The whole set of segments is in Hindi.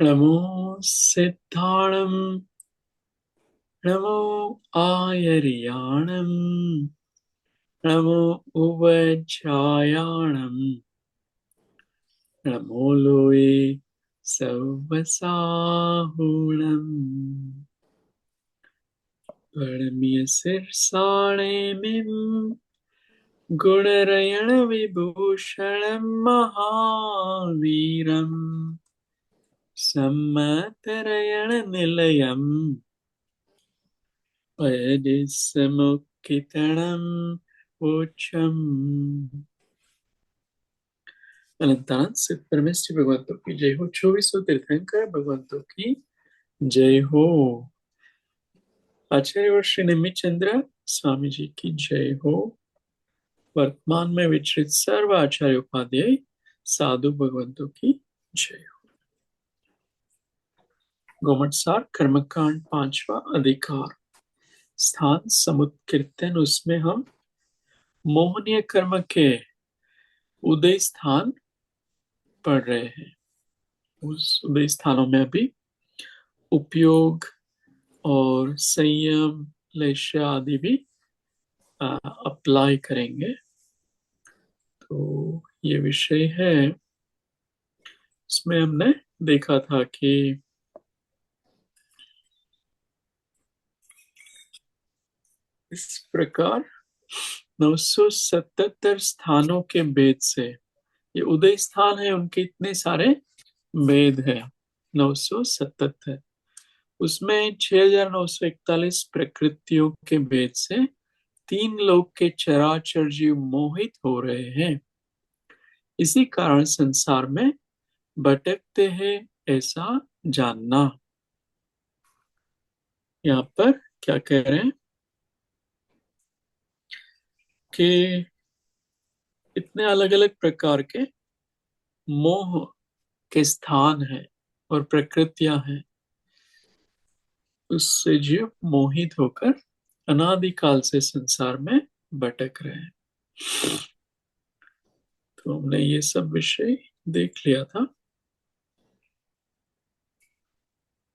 नमो सिद्धाणं नमो आयर्याणं नमो उवज्रायाणं नमो लोये सवसाहुणम् परमीय सिरसाणेमिं गुणरयण विभूषणं महावीरम् सम्मतरयण निलयम् वयदिस्समुक्कितणम् ऊर्जम्। अनंतानंद सिद्ध परमेश्वर भगवंतों की जय हो। 2400 तीर्थंकर भगवंतों की जय हो। आचार्य और श्री निमित चंद्र स्वामी जी की जय हो। वर्तमान में विचरित सर्व आचार्य उपाध्याय साधु भगवंतों की जय हो। गोमटसार कर्मकांड पांचवा अधिकार स्थान समुत्कीर्तन। उसमें हम मोहनीय कर्म के उदय स्थान पढ़ रहे हैं। उस उदय स्थानों में अभी उपयोग और संयम लेशा आदि भी अप्लाई करेंगे। तो ये विषय है। इसमें हमने देखा था कि इस प्रकार 977 स्थानों के भेद से ये उदय स्थान है, उनके इतने सारे भेद है 977। उसमें 6941 प्रकृतियों के भेद से तीन लोक के चराचर जीव मोहित हो रहे हैं। इसी कारण संसार में भटकते हैं ऐसा जानना। यहाँ पर क्या कह रहे हैं कि इतने अलग अलग प्रकार के मोह के स्थान हैं और प्रकृतियां हैं, उससे जीव मोहित होकर अनादिकाल से संसार में भटक रहे हैं। तो हमने ये सब विषय देख लिया था।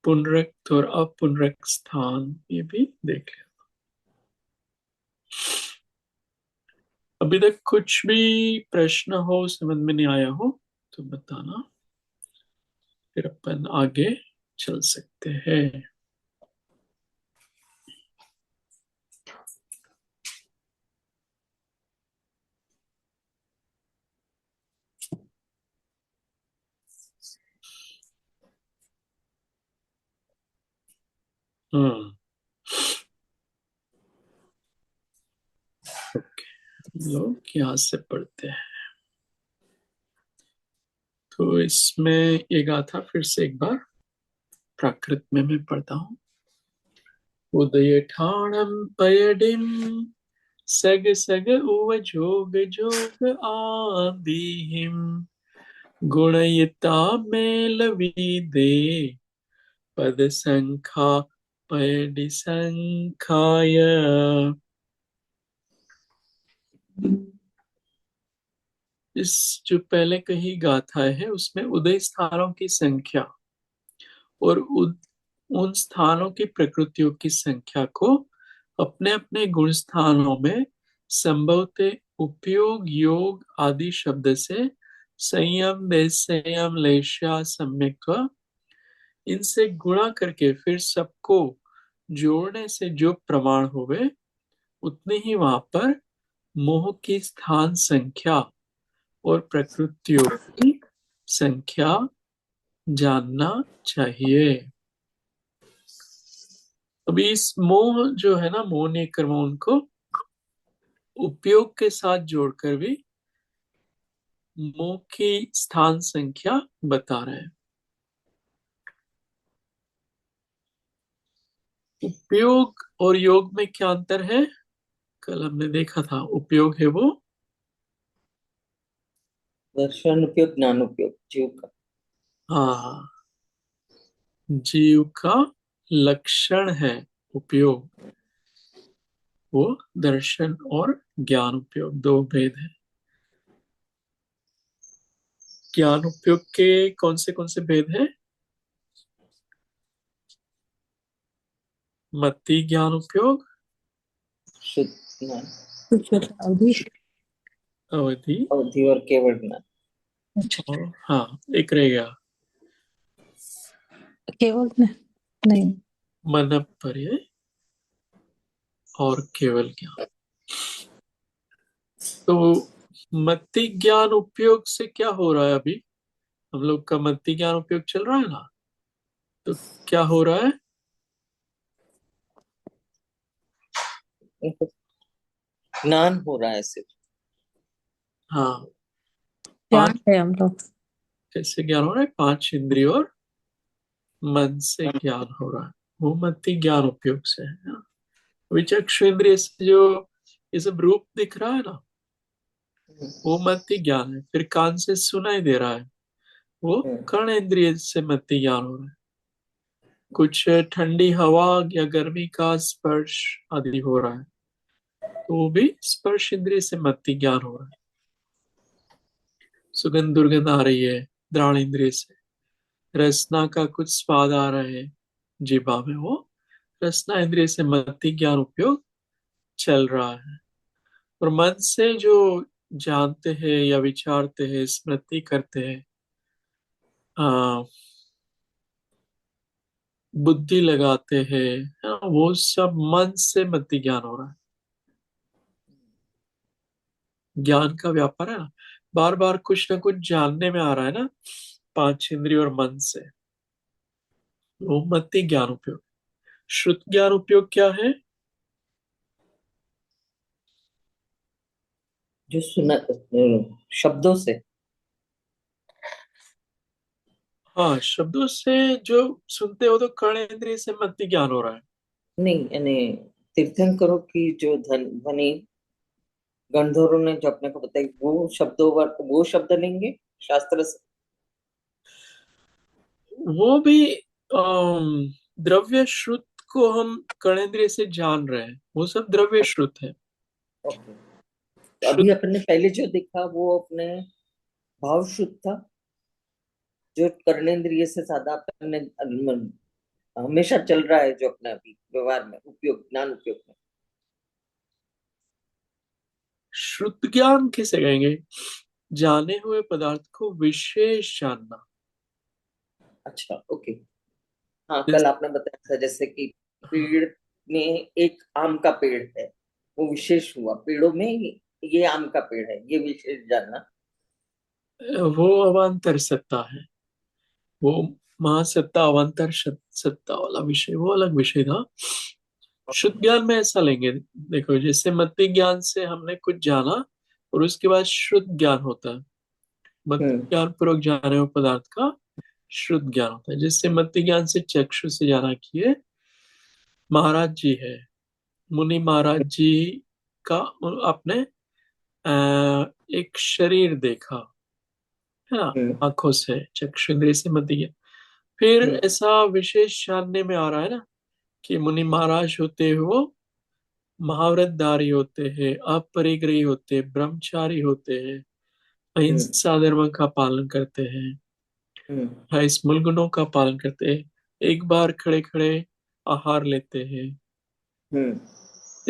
पुनरक्त और अपुनरक्त स्थान ये भी देख लिया। अभी तक कुछ भी प्रश्न हो, समझ में नहीं आया हो तो बताना, फिर अपन आगे चल सकते हैं। हम्म। ओके, लोग यहाँ से पढ़ते हैं। तो इसमें ये गाथा फिर से एक बार प्राकृत में मैं पढ़ता हूँ। उदय ठाणम पयडिम सग सग उव जोग जोग आदिहिम गुणयिता मेलवी दे पद संखा पयडि संखाय। इस जो पहले कही गाथा है उसमें उदय स्थानों की संख्या और उन स्थानों की प्रकृतियों की संख्या को अपने अपने गुण स्थानों में संभवते उपयोग योग आदि शब्द से संयम संयम लेशा सम्यक्त्व इनसे गुणा करके फिर सबको जोड़ने से जो प्रमाण होवे उतने ही वहां पर मोह की स्थान संख्या और प्रकृतियों की संख्या जानना चाहिए। अभी इस मोह जो है ना, मोह ने कर्म, उनको उपयोग के साथ जोड़कर भी मोह की स्थान संख्या बता रहे हैं। उपयोग और योग में क्या अंतर है? कल हमने देखा था। उपयोग है वो दर्शन उपयोग ज्ञान उपयोग जीव का। हाँ, जीव का लक्षण है उपयोग। वो दर्शन और ज्ञान उपयोग दो भेद है। ज्ञान उपयोग के कौन से भेद हैं? मत्ती ज्ञान उपयोग, शुद्ध ज्ञान, अवधि। अवधि, अवधि और केवल ज्ञान। अच्छा, और हाँ एक रह गया, केवल नहीं। मनपर्य और केवल ज्ञान। तो मत्ती ज्ञान उपयोग से क्या हो रहा है अभी? हम लोग का मत्ती ज्ञान उपयोग चल रहा है ना, तो क्या हो रहा है? ज्ञान हो रहा है सिर्फ। हाँ, जान पांच, है हम लोग। कैसे ज्ञान हो रहा है? पांच इंद्रियों और मन से ज्ञान हो रहा है, वो मत्ती ज्ञान उपयोग से है ना? विचक्षु इंद्रिय से जो ये सब रूप दिख रहा है ना, वो मत्ती ज्ञान है। फिर कान से सुनाई दे रहा है, वो कर्ण इंद्रिय से मत्ती ज्ञान हो रहा है। कुछ ठंडी हवा या गर्मी का स्पर्श आदि हो रहा है, तो वो भी स्पर्श इंद्रिय से मत्ती ज्ञान हो रहा है। सुगंध दुर्गंध आ रही है घ्राण इंद्रिय से, रसना का कुछ स्वाद आ रहा है जीभा में, वो रसना इंद्रिय से मत्ती ज्ञान उपयोग चल रहा है। और मन से जो जानते हैं या विचारते हैं, स्मृति करते हैं, आ, बुद्धि लगाते हैं, है ना, वो सब मन से मत्ती ज्ञान हो रहा है। ज्ञान का व्यापार है ना, बार बार कुछ ना कुछ जानने में आ रहा है ना, पांच इंद्रिय और मन से, वो मत्ती ज्ञान उपयोग। श्रुत ज्ञान उपयोग क्या है? जो सुना शब्दों से। हाँ, शब्दों से जो सुनते हो तो कर्ण इंद्रिय से मत्ती ज्ञान हो रहा है। नहीं, यानी तीर्थंकरों की जो ध्वनि गंधर्वों ने जो अपने को बताई, वो शब्दों वो शब्द लेंगे शास्त्र से। वो भी द्रव्य श्रुत को हम कर्णेंद्रिय से जान रहे हैं, वो सब द्रव्य श्रुत है। ओके। तो अभी श्रुत, अपने पहले जो देखा वो अपने भाव शुद्ध था, जो कर्णेंद्रिय से ज्यादा अपने हमेशा चल रहा है, जो अपने अभी व्यवहार में उपयोग, ज्ञान उपयोग में। श्रुत ज्ञान किसे कहेंगे? जाने हुए पदार्थ को विशेष जानना। अच्छा, ओके। हाँ, जिस कल आपने बताया था जैसे कि पेड़ में एक आम का पेड़ है, वो विशेष हुआ पेड़ों में, ये आम का पेड़ है, ये विशेष जानना। वो अवांतर सत्ता है, वो महासत्ता अवांतर सत्ता वाला विषय, वो अलग विषय था। शुद्ध ज्ञान में ऐसा लेंगे, देखो जैसे मत्ती ज्ञान से हमने कुछ जाना और उसके बाद शुद्ध ज्ञान होता है। मत्ती हम्म। ज्ञान पूर्वक जाने हुए पदार्थ का शुद्ध ज्ञान होता है। जैसे मत्ती ज्ञान से चक्षु से जाना कि ये महाराज जी है, मुनि महाराज जी का आपने एक शरीर देखा, है ना, हम्म। आंखों से, चक्षु इंद्रिय से मत्ती ज्ञान। फिर हम्म। ऐसा विशेष जानने में आ रहा है ना कि मुनि महाराज होते हैं वो महाव्रतधारी होते हैं, अपरिग्रही होते हैं, ब्रह्मचारी होते हैं, हम्म। अहिंसा धर्म का पालन करते हैं, हम्म। 28 मूल गुणों का पालन करते हैं, एक बार खड़े खड़े आहार लेते हैं। हम्म।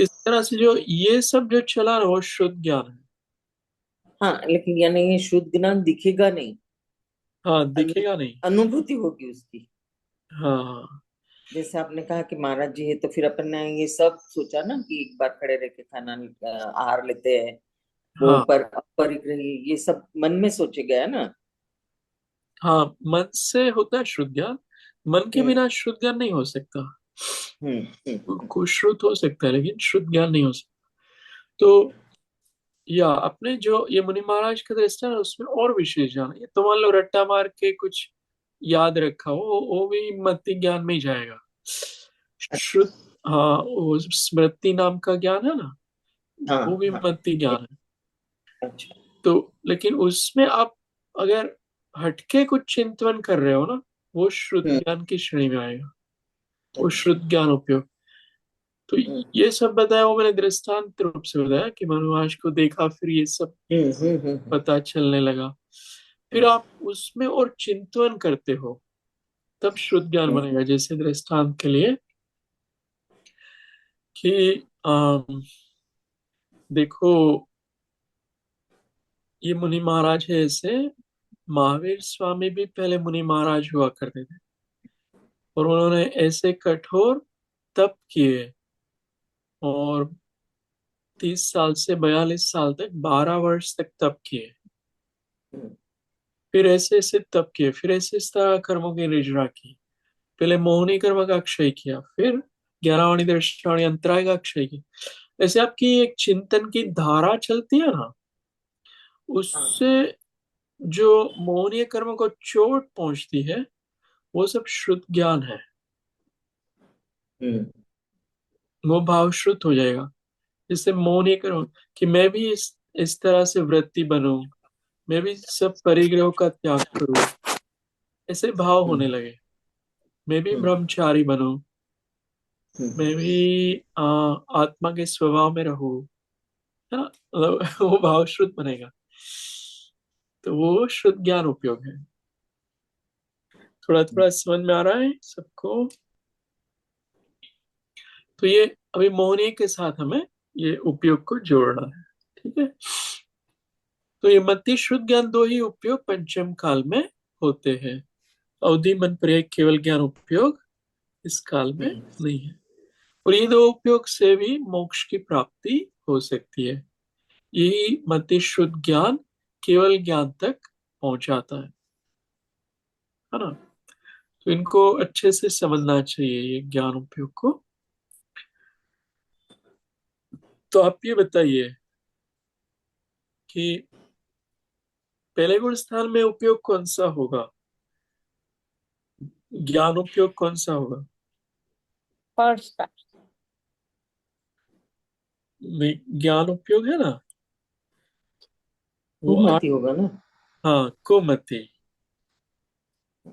इस तरह से जो ये सब जो चला ना, वो शुद्ध ज्ञान है। हाँ, लेकिन यानी ये शुद्ध ज्ञान दिखेगा नहीं, हाँ, अनु, दिखेगा नहीं। अनुभूति होगी उसकी। हाँ जैसे आपने कहा कि महाराज जी है, तो फिर अपन ने ये सब सोचा ना कि एक बार खड़े रह के खाना आहार लेते हैं, वो हाँ पर परिग्रही, ये सब मन में सोचे गया ना। हाँ, मन से होता है शुद्ध ज्ञान, मन के हम्म। बिना शुद्ध ज्ञान नहीं हो सकता। हम्म। हम्म। कुछ श्रुत हो सकता है लेकिन शुद्ध ज्ञान नहीं हो सकता। तो या अपने जो ये मुनि महाराज का दृष्टा है उसमें और विशेष ज्ञान है। ये तो मान लो रट्टा मार के कुछ याद रखा हो, वो भी मति ज्ञान में ही जाएगा। अच्छा। शुद्ध, हाँ, वो स्मृति नाम का ज्ञान है ना, हाँ। वो भी हाँ। मति ज्ञान है। अच्छा। तो लेकिन उसमें आप अगर हटके कुछ चिंतन कर रहे हो ना, वो शुद्ध हम्म। ज्ञान की श्रेणी में आएगा, वो अच्छा। शुद्ध ज्ञान उपयोग। तो हम्म। ये सब बताया वो मैंने दृष्टांत रूप से बताया कि मनुष्य को देखा, फिर ये सब हम्म। हम्म। हम्म। पता चलने लगा। फिर हम्म। आप उसमें और चिंतन करते हो, तब शुद्ध ज्ञान हम्म। बनेगा। जैसे दृष्टांत के लिए कि देखो, ये मुनि महाराज है ऐसे। महावीर स्वामी भी पहले मुनि महाराज हुआ करते थे, और उन्होंने ऐसे कठोर तप किए, और 30 साल से 42 साल तक, 12 वर्ष तक तप किए। हम्म, फिर ऐसे ऐसे तप किए, फिर ऐसे इस तरह कर्मों की निर्जरा की। पहले मोहिनी कर्म का क्षय किया, फिर 11वाणी दर्शनावणी अंतराय का क्षय किया। ऐसे आपकी एक चिंतन की धारा चलती है ना, हाँ। उससे जो मोहनीय कर्म को चोट पहुंचती है, वो सब शुद्ध ज्ञान है। हम्म। वो भाव शुद्ध हो जाएगा। जिससे मोहनीय कर्म, कि मैं भी इस तरह से वृत्ति बनूं, मैं भी सब परिग्रहों का त्याग करूं, ऐसे भाव होने हम्म। लगे। मैं भी हम्म। ब्रह्मचारी बनूं, हम्म। मैं भी आत्मा के स्वभाव में रहूं, है ना, मतलब वो भाव शुद्ध बनेगा। तो वो शुद्ध ज्ञान उपयोग है। थोड़ा थोड़ा समझ में आ रहा है सबको? तो ये अभी मोहनीय के साथ हमें ये उपयोग को जोड़ना है। ठीक है। तो ये मति शुद्ध ज्ञान दो ही उपयोग पंचम काल में होते हैं। अवधि मन पर्याय केवल ज्ञान उपयोग इस काल में हम्म। नहीं है। और ये दो उपयोग से भी मोक्ष की प्राप्ति हो सकती है। यही मति शुद्ध ज्ञान केवल ज्ञान तक पहुंचाता है ना। तो इनको अच्छे से समझना चाहिए, ये ज्ञान उपयोग को। तो आप ये बताइए कि पहले गुण स्थान में उपयोग कौन सा होगा, ज्ञान उपयोग कौन सा होगा? फर्स्ट। ज्ञान उपयोग है ना, वो कुमति होगा ना। हाँ, कुमति।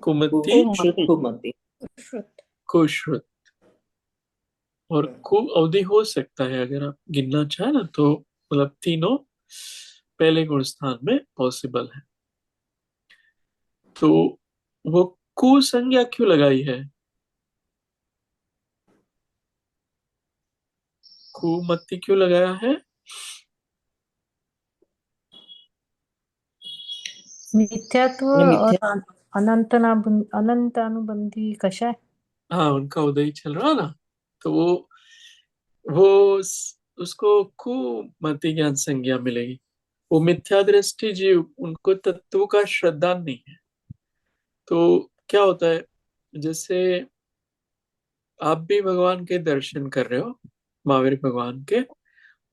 कुमति, शुद्ध कुमति। कुमति। श्रुत। कुश्रुत। और कु अवधि हो सकता है, अगर आप गिनना चाहे ना, तो मतलब तीनों पहले गुण स्थान में पॉसिबल है। तो वो कु संज्ञा क्यों लगाई है? कुमति क्यों लगाया है? मिथ्यात्व ने और मिथ्या। अनंतानुबंधी कशा है। हाँ, उनका उदय चल रहा ना, तो वो उसको कुमति ज्ञान संज्ञा मिलेगी। वो मिथ्या दृष्टि जीव, उनको तत्वों का श्रद्धा नहीं है। तो क्या होता है, जैसे आप भी भगवान के दर्शन कर रहे हो, महावीर भगवान के,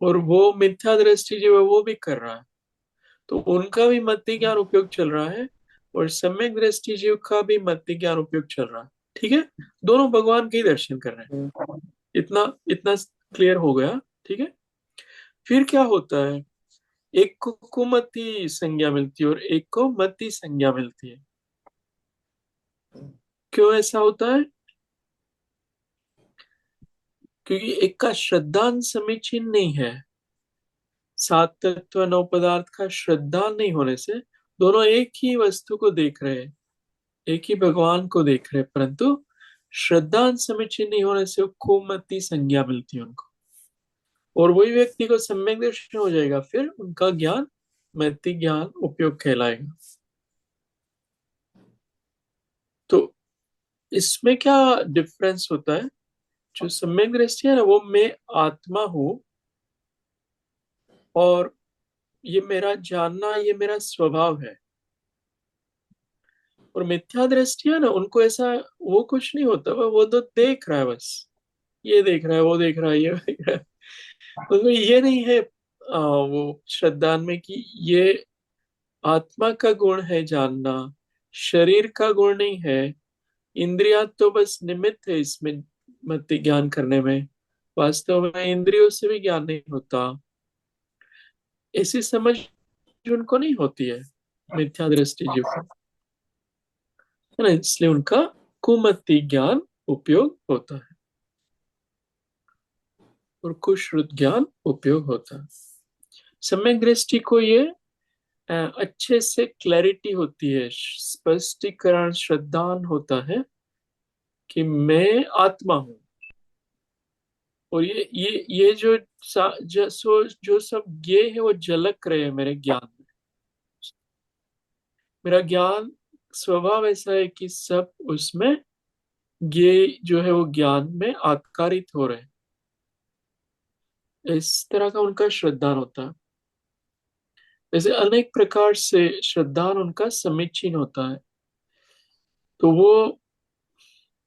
और वो मिथ्या दृष्टि जो है वो भी कर रहा है, तो उनका भी मति ज्ञान उपयोग चल रहा है, और सम्यक दृष्टि जीव का भी मति ज्ञान उपयोग चल रहा है। ठीक है। दोनों भगवान के ही दर्शन कर रहे हैं। इतना इतना क्लियर हो गया। ठीक है। फिर क्या होता है, एक को कुमति संज्ञा मिलती है और एक को मति संज्ञा मिलती है। क्यों ऐसा होता है? क्योंकि एक का श्रद्धान समीचीन नहीं है। सात तत्व नौ पदार्थ का श्रद्धा नहीं होने से दोनों एक ही वस्तु को देख रहे हैं, एक ही भगवान को देख रहे हैं, परंतु श्रद्धा समीचीन नहीं होने से वो कुमति संज्ञा मिलती है उनको। और वही व्यक्ति को सम्यक दर्शन हो जाएगा, फिर उनका ज्ञान मति ज्ञान उपयोग कहलाएगा। तो इसमें क्या डिफरेंस होता है? जो सम्यक दृष्टि है ना, वो मैं आत्मा हूं, और ये मेरा जानना, ये मेरा स्वभाव है। और मिथ्या दृष्टि है ना, उनको ऐसा वो कुछ नहीं होता, वो तो देख रहा है बस। ये देख रहा है, वो देख रहा है, ये देख रहा है। उनको ये नहीं है वो श्रद्धान में कि ये आत्मा का गुण है जानना, शरीर का गुण नहीं है। इंद्रिया तो बस निमित्त है इसमें, मत ज्ञान करने में। वास्तव में इंद्रियों से भी ज्ञान नहीं होता, ऐसी समझ उनको नहीं होती है, मिथ्या दृष्टि जीव को, है ना। इसलिए उनका कुमति ज्ञान उपयोग होता है, और कुश्रुत ज्ञान उपयोग होता है। सम्यक दृष्टि को ये अच्छे से क्लैरिटी होती है, स्पष्टीकरण श्रद्धान होता है कि मैं आत्मा हूं, और ये जो सब ये है वो झलक रहे हैं मेरे ज्ञान में। मेरा ज्ञान स्वभाव ऐसा है कि सब उसमें ये जो है वो ज्ञान में आत्कारित हो रहे हैं। इस तरह का उनका श्रद्धान होता है। वैसे अनेक प्रकार से श्रद्धान उनका समीचीन होता है। तो वो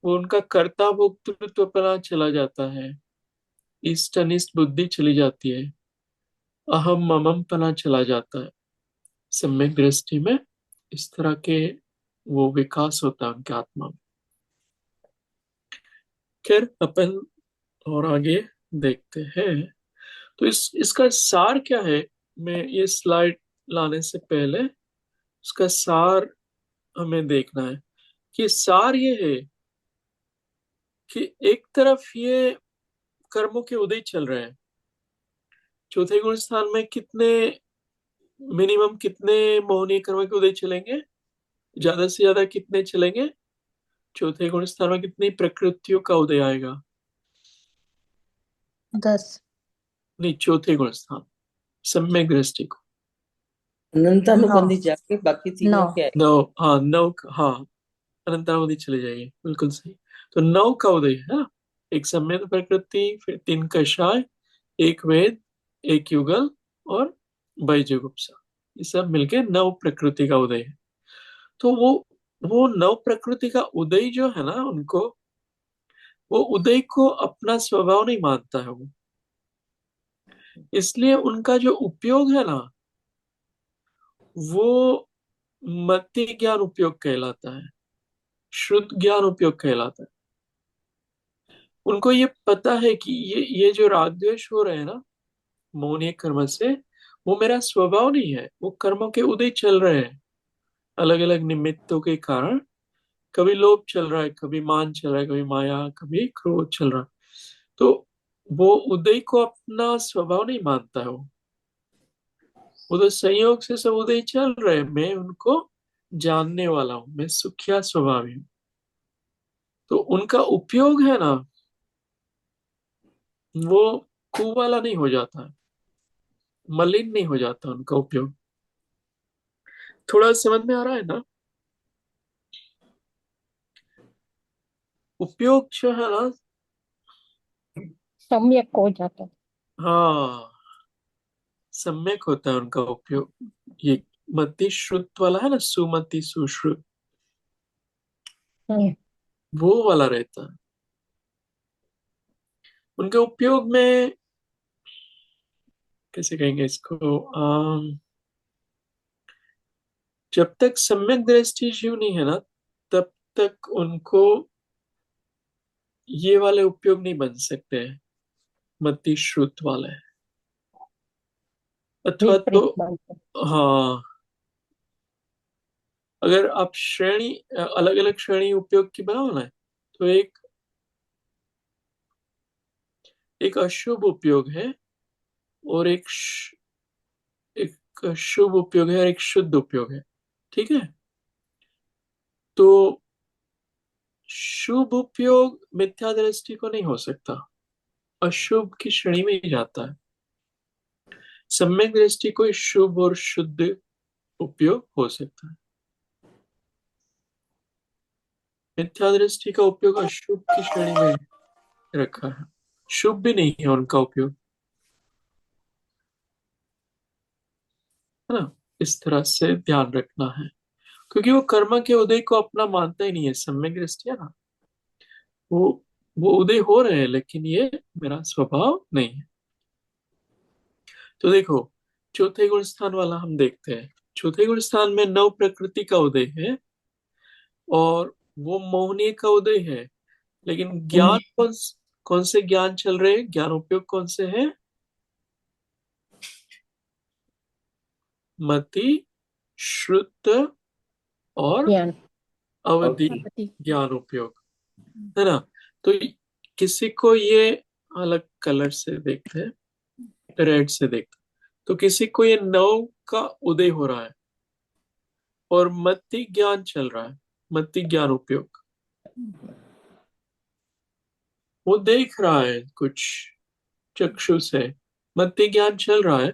उनका कर्ता भोक्तृत्व पना चला जाता है, इष्ट अनिष्ट बुद्धि चली जाती है, अहम ममम पना चला जाता है। सम्यक दृष्टि में इस तरह के वो विकास होता है उनके आत्मा में। खैर अपन और आगे देखते हैं। तो इसका सार क्या है? मैं ये स्लाइड लाने से पहले उसका सार हमें देखना है कि सार ये है कि एक तरफ ये कर्मों के उदय चल रहे हैं। चौथे गुण स्थान में कितने मिनिमम कितने मोहनीय कर्म के उदय चलेंगे? ज्यादा से ज्यादा कितने चलेंगे? चौथे गुण स्थान में कितनी प्रकृतियों का उदय आएगा? 10। नहीं, चौथे गुण स्थान सम्यक दृष्टि को। नौ। अनंतानुबंधी जाके बाकी 9। तीनों क्या है? नौ। हाँ, नौ। हाँ, अनंतावधि चले जाइए, बिल्कुल सही। तो नौ का उदय है ना। एक सम्यक प्रकृति, फिर तीन कषाय, एक वेद, एक युगल और बैजगुप्सा। ये सब मिलके नव प्रकृति का उदय है। तो वो नव प्रकृति का उदय जो है ना, उनको वो उदय को अपना स्वभाव नहीं मानता है वो। इसलिए उनका जो उपयोग है ना, वो मति ज्ञान उपयोग कहलाता है, शुद्ध ज्ञान उपयोग कहलाता है। उनको ये पता है कि ये जो राग द्वेष हो रहे हैं ना मौनीय कर्म से, वो मेरा स्वभाव नहीं है। वो कर्मों के उदय चल रहे हैं अलग अलग निमित्तों के कारण। कभी लोभ चल रहा है, कभी मान चल रहा है, कभी माया, कभी क्रोध चल रहा है। तो वो उदय को अपना स्वभाव नहीं मानता है वो तो संयोग से सब उदय चल रहे हैं, मैं उनको जानने वाला हूं, मैं सुखिया स्वभावी हूँ। तो उनका उपयोग है ना, वो कुआं वाला नहीं हो जाता है, मलिन नहीं हो जाता उनका उपयोग। थोड़ा समझ में आ रहा है ना? उपयोग जो है ना, सम्यक हो जाता है। हाँ, सम्यक होता है उनका उपयोग। ये मति श्रुत वाला है ना, सुमति सुश्रुत, हम्म। वो वाला रहता है उनके उपयोग में। कैसे कहेंगे इसको? जब तक सम्यक दृष्टि जीव नहीं है ना, तब तक उनको ये वाले उपयोग नहीं बन सकते हैं, मति श्रुत वाले। अथवा तो विपरीत बनता है। हाँ, अगर आप श्रेणी अलग अलग श्रेणी उपयोग की बनाओ ना, तो एक अशुभ उपयोग है और एक शुभ उपयोग है और एक शुद्ध उपयोग है। ठीक है? तो शुभ उपयोग मिथ्या दृष्टि को नहीं हो सकता, अशुभ की श्रेणी में ही जाता है। सम्यक दृष्टि को शुभ और शुद्ध उपयोग हो सकता है। मिथ्या दृष्टि का उपयोग अशुभ की श्रेणी में रखा है, शुभ भी नहीं है उनका उपयोग, है ना। इस तरह से ध्यान रखना है, क्योंकि वो कर्म के उदय को अपना मानता ही नहीं है। सम्यक दृष्टि है ना, वो वो उदय हो रहे हैं, लेकिन ये मेरा स्वभाव नहीं है। तो देखो, चौथे गुण स्थान वाला हम देखते हैं। चौथे गुण स्थान में नव प्रकृति का उदय है और वो मोहनीय का उदय है। लेकिन ज्ञान कौन से ज्ञान चल रहे हैं? ज्ञान उपयोग कौन से है? मति, श्रुत और ज्ञान। अवधि अवधि। ज्ञान उपयोग, है ना। तो किसी को ये अलग कलर से देखते हैं, रेड से देखते हैं। तो किसी को ये नव का उदय हो रहा है और मति ज्ञान चल रहा है, मति ज्ञान उपयोग। वो देख रहा है कुछ, चक्षु से मत्ती ज्ञान चल रहा है,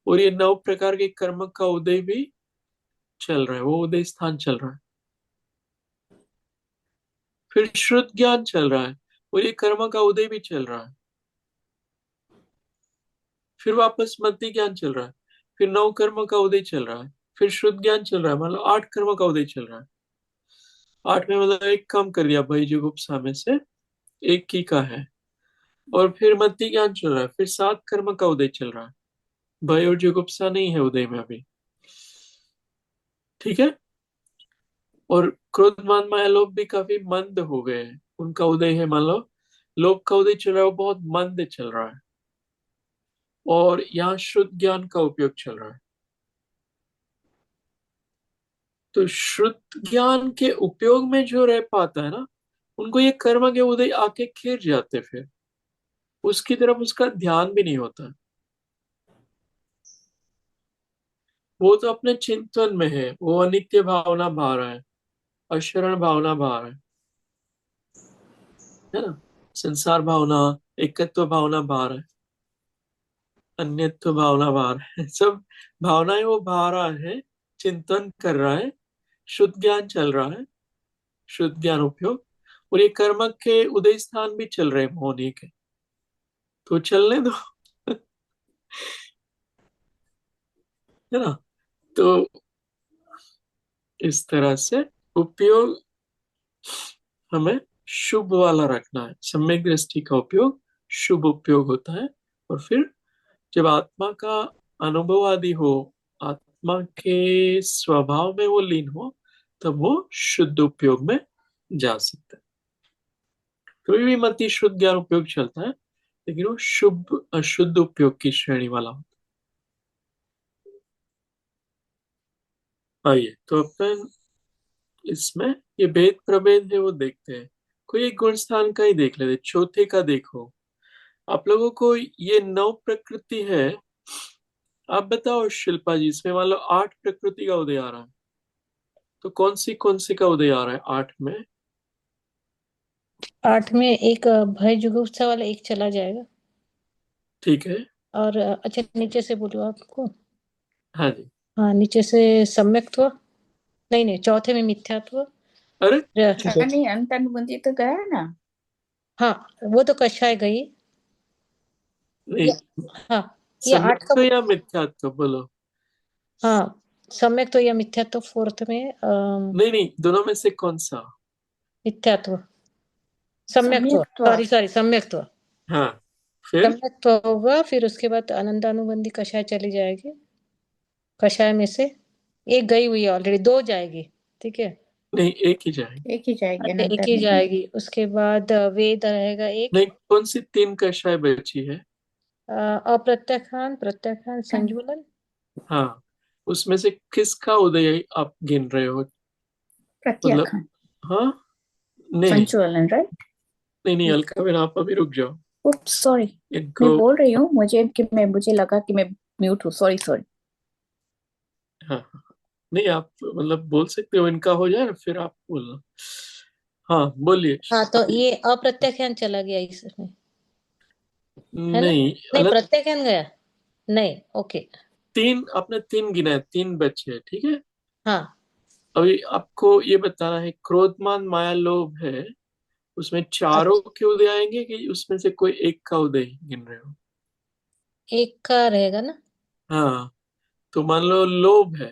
और ये 9 प्रकार के कर्म का उदय भी चल रहा है, वो उदय स्थान चल रहा है। फिर श्रुत ज्ञान चल रहा है, और ये कर्म का उदय भी चल रहा है। फिर वापस मत्ती ज्ञान चल रहा है, फिर 9 कर्म का उदय चल रहा है, फिर शुद्ध ज्ञान चल रहा है, मतलब 8 कर्म का उदय चल रहा है। 8 में मतलब एक कम कर दिया, भाई जुगुप्सा में से एक की का है। और फिर मत्ती ज्ञान चल रहा है, फिर 7 कर्म का उदय चल रहा है। भय और जुगुप्सा नहीं है उदय में अभी, ठीक है। और क्रोध मान माया लोभ भी काफी मंद हो गए हैं, उनका उदय है, मान लो लोभ का उदय चल रहा है, वो बहुत मंद चल रहा है। और यहाँ शुद्ध ज्ञान का उपयोग चल रहा है। तो शुद्ध ज्ञान के उपयोग में जो रह पाता है ना, उनको ये कर्म के उदय आके खिर जाते, फिर उसकी तरफ उसका ध्यान भी नहीं होता। वो तो अपने चिंतन में है, वो अनित्य भावना भा रहा है, अशरण भावना भा रहा है ना, संसार भावना, एकत्व भावना भा रहा है, अन्यत्व भावना भा रहा है, सब भावनाएं वो भा रहा है, चिंतन कर रहा है, शुद्ध ज्ञान चल रहा है, शुद्ध ज्ञान उपयोग। और ये कर्म के उदय स्थान भी चल रहे हैं मोहनी के, तो चलने दो है ना। तो इस तरह से उपयोग हमें शुभ वाला रखना है, सम्यक दृष्टि का उपयोग शुभ उपयोग होता है। और फिर जब आत्मा का अनुभव आदि हो, आत्मा के स्वभाव में वो लीन हो, तब वो शुद्ध उपयोग में जा सकता है। कभी भी मति शुद्ध ज्ञान उपयोग चलता है, लेकिन वो शुभ अशुद्ध उपयोग की श्रेणी वाला होता है। आइए तो अपन इसमें ये भेद प्रभेद है वो देखते हैं। कोई एक गुण स्थान का ही देख लेते, चौथे का देखो। आप लोगों को ये 9 प्रकृति है, आप बताओ शिल्पा जी, इसमें मान लो 8 प्रकृति का उदय आ रहा है, तो कौन सी का उदय आ रहा है 8 में? 8 में एक भय जुगुप्सा वाला एक चला जाएगा। ठीक है। और अच्छा नीचे से बोलो आपको। हाँ जी। हाँ नीचे से सम्यक्त्व, नहीं नहीं चौथे में मिथ्यात्व। अरे र- नहीं अंत अनुबंधी तो गया ना। हाँ वो तो कषाय गई। नहीं, ये हाँ ये 8 का। सम्यक्त्व या मिथ्यात्व बोलो। हाँ सम्यक्त्व या मिथ्यात्व फोर्थ में नहीं नहीं, दोनों में से कौन सा? मिथ्यात्व, सम्यक्त्व, सम्यक्त्व। Sorry sorry सम्यक्त्व। हाँ, फिर सम्यक्त्व होगा, फिर उसके बाद अनंतानुबंधी कषाय चली जाएगी। कषाय में से एक गई हुई है ऑलरेडी, 2 जाएगी, ठीक है। नहीं, एक ही जाएगी। एक ही जाएगी अच्छा, अनंत एक ही अनुबंधी। जाएगी। उसके बाद वेद रहेगा एक। नहीं, कौन सी 3 कक्षाएं बची है? अप्रत्याख्यान, प्रत्याख्यान, संजुलन। हाँ, उसमें से किसका उदय आप गिन रहे हो? मतलब प्रत्याख्यान हाँ, नहीं संचलन राइट। नहीं नहीं, अलका बेन आप अभी रुक जाओ उप्स सॉरी। इनको। मैं बोल रही हूँ मुझे लगा कि मैं म्यूट हूँ, सॉरी सॉरी। हाँ हाँ, नहीं आप मतलब बोल सकते हो, इनका हो जाए ना फिर आप बोलना। हाँ बोलिए हाँ तो अभी। ये अप्रत्याख्यान चला गया इसमें, है ना। नहीं, नहीं अलग प्रत्याख्यान गया, नहीं ओके। 3 आपने 3 गिना है, 3 बचे हैं, ठीक है। हाँ अभी आपको ये बताना है, क्रोधमान माया लोभ है, उसमें चारों अच्छा, के उदय आएंगे कि उसमें से कोई एक का उदय गिन रहे हो? एक का रहेगा ना। हाँ, तो मान लो लोभ है,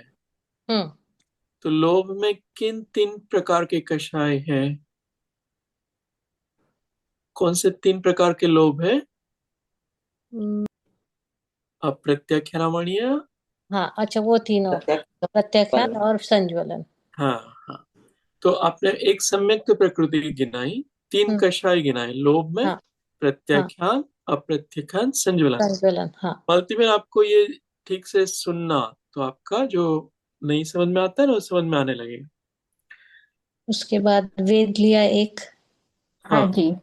हम्म तो लोभ में किन 3 प्रकार के कषाय हैं? कौन से 3 प्रकार के लोभ है? हम्म, अप्रत्याख्यानामणीय। हाँ अच्छा वो तीनों, प्रत्यक्ष प्रत्याख्यान बल। और संज्वलन। हाँ हाँ, तो आपने एक सम्यक प्रकृति गिनाई, 3 हम्म कषाय गिनाए लोभ में, हाँ हाँ प्रत्याख्यान, अप्रत्याख्यान, संज्वलन। संज्वलन हाँ। मल्टीपल आपको ये ठीक से सुनना, तो आपका जो नहीं समझ में आता है ना वो समझ में आने लगेगा। उसके बाद वेद लिया एक, हाँ हाँ। जी। है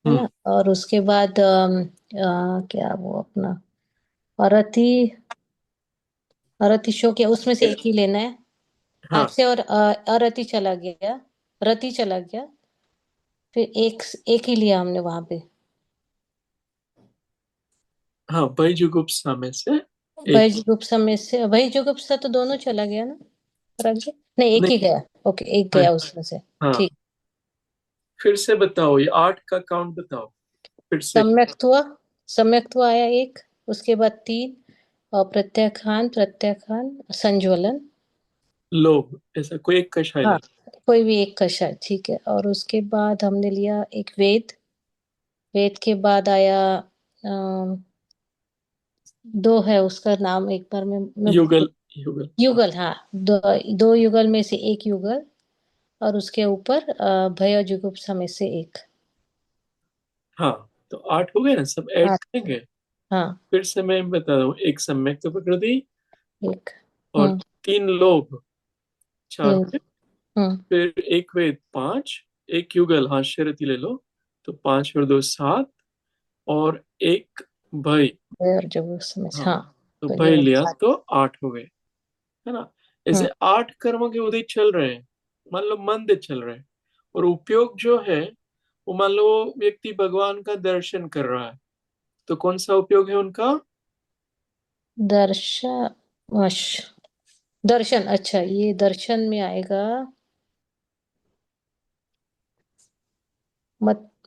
ना। हम्म। और उसके बाद क्या वो अपना अरति, अरति शोक, या उसमें से एक ही लेना है हाँ, आपसे। और अरति चला गया, रति चला गया, फिर एक एक ही लिया हमने वहां पे। हाँ, भय जुगुप्सा में से भय एक। जुगुप्सा में से, भय जुगुप्सा तो दोनों चला गया ना राज्य, नहीं एक नहीं। ही गया। ओके, एक हाँ। गया उसमें से। हाँ, ठीक। फिर से बताओ, ये 8 का काउंट बताओ फिर से। सम्यक्त्व, सम्यक्त्व आया एक, उसके बाद 3, और प्रत्याख्यान, प्रत्याख्यान, संज्वलन। लोभ, ऐसा कोई एक कषाय हाँ, ले। कोई भी एक कषाय, ठीक है। और उसके बाद हमने लिया एक वेद, वेद के बाद आया अम, दो है उसका नाम, एक बार मैं युगल। युगल। युगल, हाँ, दो युगल में से एक युगल, और उसके ऊपर भय और जुगुप्सा में से एक। हाँ, तो 8 हो गए ना, सब ऐड हाँ। करेंगे। हाँ। फिर से मैं बता दूं, एक सम्यक तो प्रकृति, एक। और 3 लोभ, 4 हो तीन। गए। फिर एक वेद 5, एक युगल, हाँ शरती ले लो, तो 5 और 2 7, और एक भय। भय और जुगुप्सा में से, हाँ, हाँ। तो तो भय ये लिया तो 8 हो गए, है ना। ऐसे हम्म 8 कर्मों के उदय चल रहे हैं, मान लो मंद चल रहे हैं, और उपयोग जो है वो मान लो व्यक्ति भगवान का दर्शन कर रहा है, तो कौन सा उपयोग है उनका? दर्श दर्शन, अच्छा ये दर्शन में आएगा।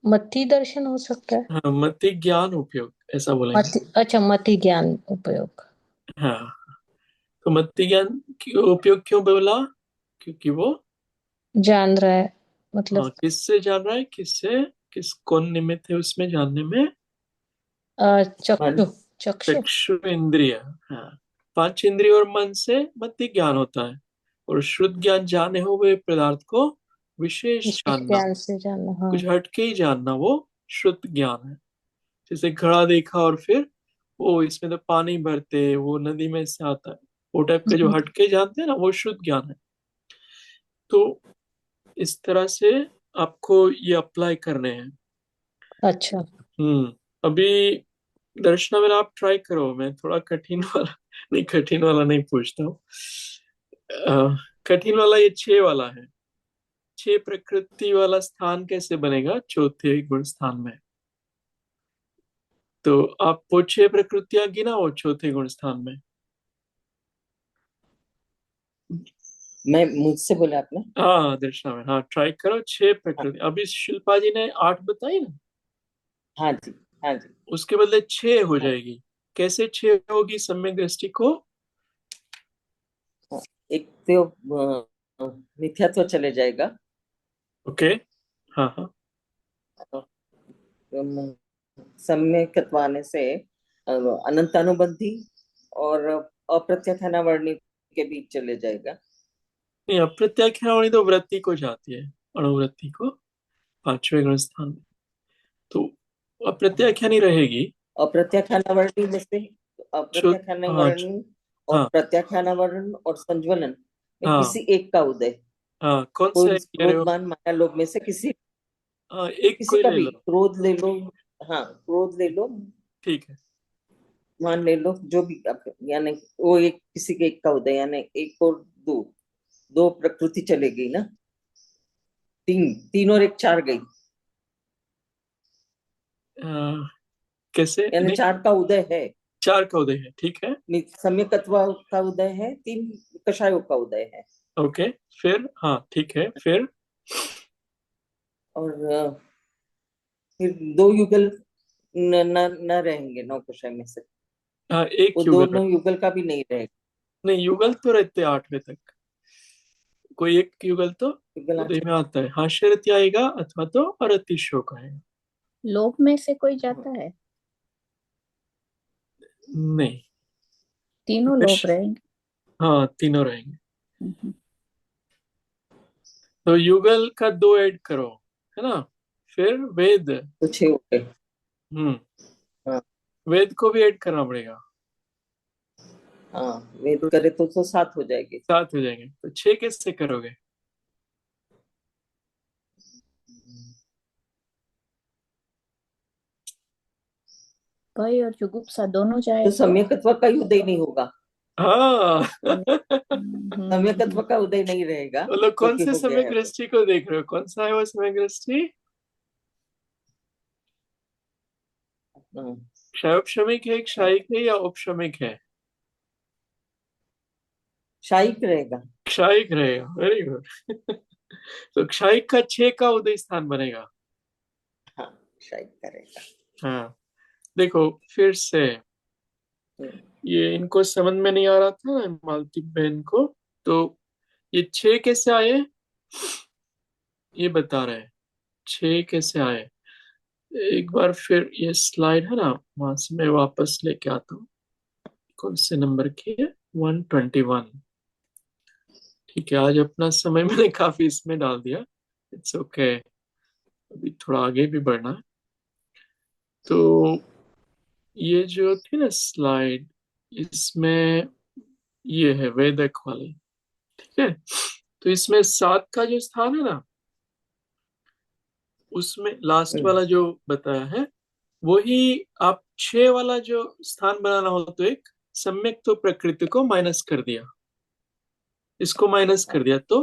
मति दर्शन हो सकता है। हाँ, मति ज्ञान उपयोग, ऐसा बोलेंगे। अच्छा, मति ज्ञान उपयोग। हाँ, तो मति ज्ञान उपयोग क्यों बोला? क्योंकि वो, जान रहा है, मतलब हाँ, किससे जान रहा है, किससे, किस कौन निमित्त है उसमें जानने में? मन। चक्षु, चक्षु। चक्षु इंद्रिय। हाँ, 5 इंद्रिय और मन से मति ज्ञान होता है, और शुद्ध ज्ञान जाने हुए पदार्थ को विशेष विशेष जानना, ज्ञान से जानना, हाँ। कुछ हटके ही जानना, वो शुद्ध ज्ञान है। जैसे घड़ा देखा और फिर वो इसमें तो पानी भरते, वो नदी में से आता है, वो टाइप का जो हम्म, हटके जानते हैं ना, वो शुद्ध ज्ञान है। तो इस तरह से आपको ये अप्लाई करने हैं। अच्छा। अभी दर्शना मेरा आप ट्राई करो, मैं थोड़ा कठिन वाला नहीं, कठिन वाला नहीं पूछता हूँ। कठिन वाला ये 6 वाला है। 6 प्रकृति वाला स्थान कैसे बनेगा चौथे गुण स्थान में? तो आप वो 6 प्रकृतियां गिनाओ चौथे गुण स्थान में। मैं मुझसे बोला आपने? हाँ दर्शना में, हाँ ट्राई करो 6 हाँ। प्रकृति। अभी शिल्पा जी ने 8 बताई ना, हाँ जी। हाँ जी। उसके बदले 6 हो हाँ। जाएगी। कैसे 6 होगी सम्यक दृष्टि को? हाँ। एक तो मिथ्यात्व चले जाएगा। ओके। हाँ हाँ। सम्यक्त्व आने से अनंतानुबंधी और अप्रत्याख्यानावर्णी के बीच चले जाएगा। नहीं, अप्रत्याख्यान तो वृत्ति को जाती है, अणुवृत्ति को, 5वें गुण स्थान में। तो अप्रत्याख्यान ही रहेगी। अप्रत्याख्यानावर्णी में से शुद्ध, हाँ। अप्रत्याख्यानावर्णी और हाँ। प्रत्याख्यानावरण और संज्वलन में हाँ। किसी एक का उदय। हाँ, कौन सा कोई एक कह रहे हो? क्रोधमान माया लोभ में से किसी हाँ, एक किसी कोई का ले भी, लो। क्रोध ले लो। हाँ, क्रोध ले लो, ठीक है। मान ले लो, जो भी यानी वो एक किसी के एक का उदय, यानी एक और दो, दो प्रकृति चलेगी ना। तीन, तीन और एक 4 गई, आ, कैसे यानी नहीं? 4 का उदय है। 4 का उदय है, ठीक है। सम्यक्त्व का उदय है, 3 कषायों का उदय है। ओके, फिर हाँ ठीक है, फिर और फिर 2 युगल न रहेंगे 9 कषाय में से। एक वो युगल दोनों युगल का भी नहीं रहेगा। नहीं, युगल तो रहते 8वें तक, कोई एक युगल तो युगल उदय 8। में आता है। हाँ, शरती आएगा अथवा तो अरति शोक आएगा। लोभ में से कोई जाता है? नहीं। तीनों लोभ रहेंगे। हाँ, तीनों रहेंगे। हम्म। तो युगल का 2 ऐड करो, है ना। फिर वेद। तो 6 हो गए। हम्म हाँ। वेद को भी ऐड करना पड़ेगा, हाँ, वेद तो करे तो 7 हो जाएगी। 7 हो जाएंगे। तो 6 कैसे करोगे? भय और जुगुप्सा दोनों तो जाए तो सम्यक्त्व का ही उदय नहीं होगा। हाँ सम्यक्त्व का उदय नहीं रहेगा, मतलब कौन क्योंकि से हो गया समय है वो। दृष्टि को देख रहे हो, कौन सा है वो समय दृष्टि? हाँ, क्षयोपशमिक है, क्षयिक है या उपशमिक है? शायिक रहेगा। क्षयिक रहेगा, वेरी गुड। तो क्षयिक का 6 का उदय स्थान बनेगा। हाँ, शायिक का रहेगा। हाँ, देखो फिर से, हम्म, ये इनको समझ में नहीं आ रहा था ना मालती बहन को, तो ये 6 कैसे आए ये बता रहे हैं। 6 कैसे आए, एक बार फिर ये स्लाइड है ना, वहां से मैं वापस लेके आता हूँ। कौन से नंबर की है? 121। ठीक है, आज अपना समय मैंने काफी इसमें डाल दिया, इट्स ओके। अभी थोड़ा आगे भी बढ़ना है। तो ये जो थी ना स्लाइड, इसमें ये है वेदक वाली। ठीक है, तो इसमें 7 का जो स्थान है ना, उसमें लास्ट हम्म, वाला जो बताया है, वही आप 6 वाला जो स्थान बनाना हो तो एक सम्यक तो प्रकृति को माइनस कर दिया, इसको माइनस कर दिया तो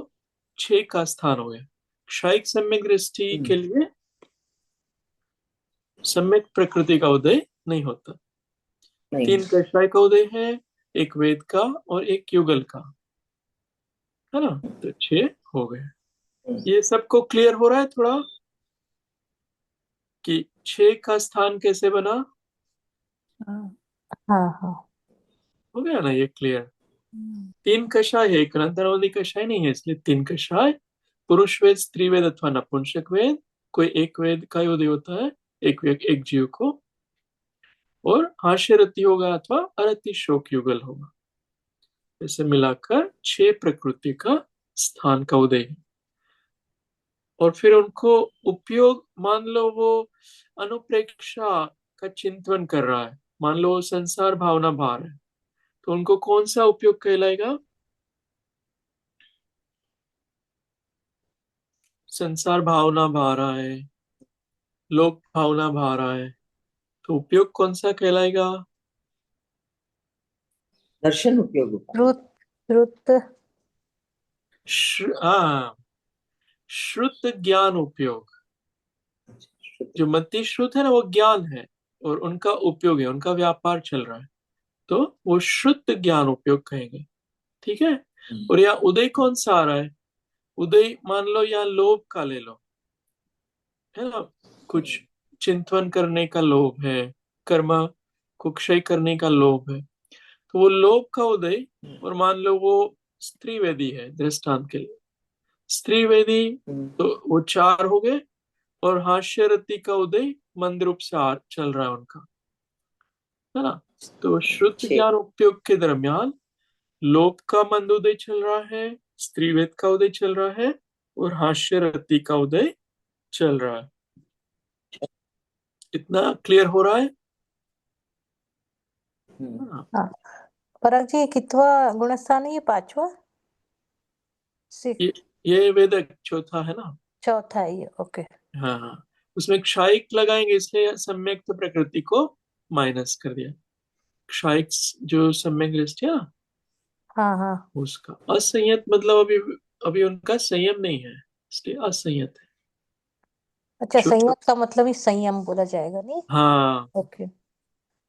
6 का स्थान हो गया। क्षयिक सम्यक दृष्टि हम्म, के लिए सम्यक प्रकृति का उदय नहीं होता। नहीं। 3 कषाय का उदय है, एक वेद का और एक युगल का, है ना, तो 6 हो गए। हम्म, ये सबको क्लियर हो रहा है थोड़ा कि 6 का स्थान कैसे बना? हाँ हाँ हाँ। हो गया ना ये क्लियर? हम्म, 3 कषाय है, एक अंतर्वादी कषाय नहीं है, इसलिए 3 कषाय। पुरुष वेद, स्त्री वेद अथवा नपुंसक वेद, कोई एक वेद का उदय होता है, एक जीव को। और हास्यरति होगा अथवा अरति शोक युगल होगा। इसे मिलाकर 6 प्रकृति का स्थान का उदय है। और फिर उनको उपयोग, मान लो वो अनुप्रेक्षा का चिंतन कर रहा है, मान लो वो संसार भावना भार है, तो उनको कौन सा उपयोग कहलाएगा? संसार भावना भा रहा है, लोक भावना भा रहा है, तो उपयोग कौन सा कहलाएगा? दर्शन उपयोग होगा। श्रुत श्रुत। हाँ, श्रुत ज्ञान उपयोग। जो मति श्रुत है ना, वो ज्ञान है और उनका उपयोग है, उनका व्यापार चल रहा है, तो वो शुद्ध ज्ञान उपयोग कहेंगे। ठीक है। हम्म, और यहाँ उदय कौन सा आ रहा है? उदय मान लो यहाँ लोभ का ले लो, है ना, कुछ चिंतन करने का लोभ है, कर्म को क्षय करने का लोभ है, तो वो लोभ का उदय। और मान लो वो स्त्री वेदी है, दृष्टांत के लिए स्त्री वेदी, हम्म, तो वो 4 हो गए। और हास्य रति का उदय मंद रूप से चल रहा है उनका, है ना। तो श्रुत 6। ज्ञान उपयोग के दरमियान लोभ का मंद उदय चल रहा है, स्त्रीवेद का उदय चल रहा है, और हास्य रति का उदय चल रहा है। इतना क्लियर हो रहा है? हाँ, हाँ, पराग जी, ये कितवा गुणस्थान है? ये पांचवा? ये सिक्स? ये वेदक चौथा है ना। चौथा है ये, ओके। हाँ हाँ, उसमें क्षायिक लगाएंगे, इसलिए सम्यक तो प्रकृति को माइनस कर दिया। क्षायिक जो सम्यक दृष्टि है ना, हाँ हाँ। उसका असंयत मतलब अभी अभी उनका संयम नहीं है, इसलिए असंयत है। अच्छा, जो संयम का मतलब ही संयम बोला जाएगा, नहीं? हाँ, ओके।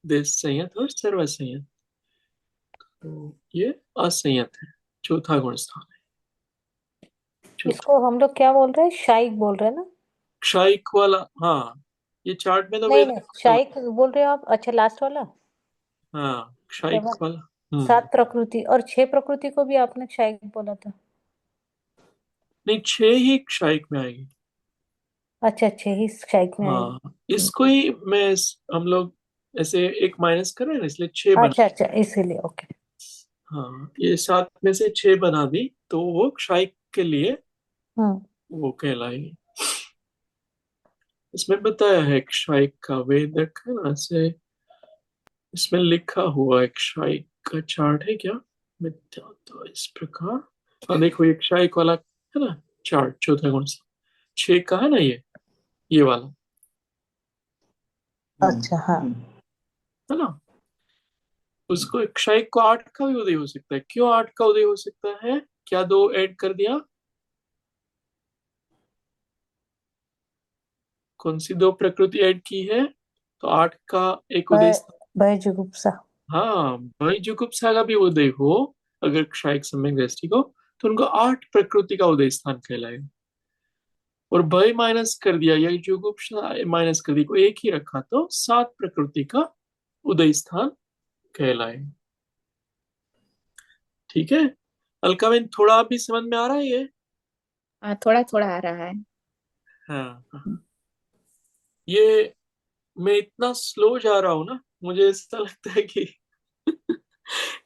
देश संयत और सर्व संयत, तो ये असंयत है, चौथा गुण स्थान है, चौथा। इसको हम लोग क्या बोल रहे हैं? शाइक बोल रहे हैं ना? क्षायिक वाला, हाँ, ये चार्ट में तो नहीं नहीं, वेदक वाला शाइक बोल रहे हो आप? अच्छा, लास्ट वाला। हाँ, क्षायिक सेवन। वाला। 7 प्रकृति और 6 प्रकृति को भी आपने शाइक बोला था। नहीं, 6 ही क्षायिक में आएगी। अच्छा, 6 ही शाइक में आएगी। हाँ, इसको ही हम लोग ऐसे एक माइनस कर रहे हैं ना, इसलिए 6 बना। अच्छा अच्छा, इसीलिए, ओके। हाँ, ये 7 में से 6 बना दी, तो वो क्षायिक के लिए हम्म। वो कहलाएगी। इसमें बताया है क्षायिक का वेदक है ना, ऐसे इसमें लिखा हुआ है। क्षायिक का चार्ट है क्या? मिथ्या तो इस प्रकार, हाँ देखो, ये क्षायिक वाला है ना चार्ट, चौथा गुण से 6 का है ना, ये वाला, हम्म, अच्छा, हाँ। हम्म, है ना। उसको क्षयिक को 8 का भी उदय हो सकता है। क्यों 8 का उदय हो सकता है? क्या 2 ऐड कर दिया? कौन सी 2 प्रकृति ऐड की है? तो 8 का एक उदय स्थान। भय जुगुप्सा। हाँ, भाई जुगुप्सा का भी उदय हो, अगर क्षयिक सम्यक दृष्टि को, तो उनको 8 प्रकृति का उदय स्थान कहलाएगा। और भय माइनस कर दिया या जुगुप्सा माइनस कर दिया, को एक ही रखा तो 7 प्रकृति का उदय स्थान कहलाएगा। ठीक है, अलकावेन थोड़ा भी समझ में आ रहा है ये? हाँ, थोड़ा थोड़ा आ रहा है। हाँ हाँ। ये मैं इतना स्लो जा रहा हूँ ना, मुझे ऐसा लगता है कि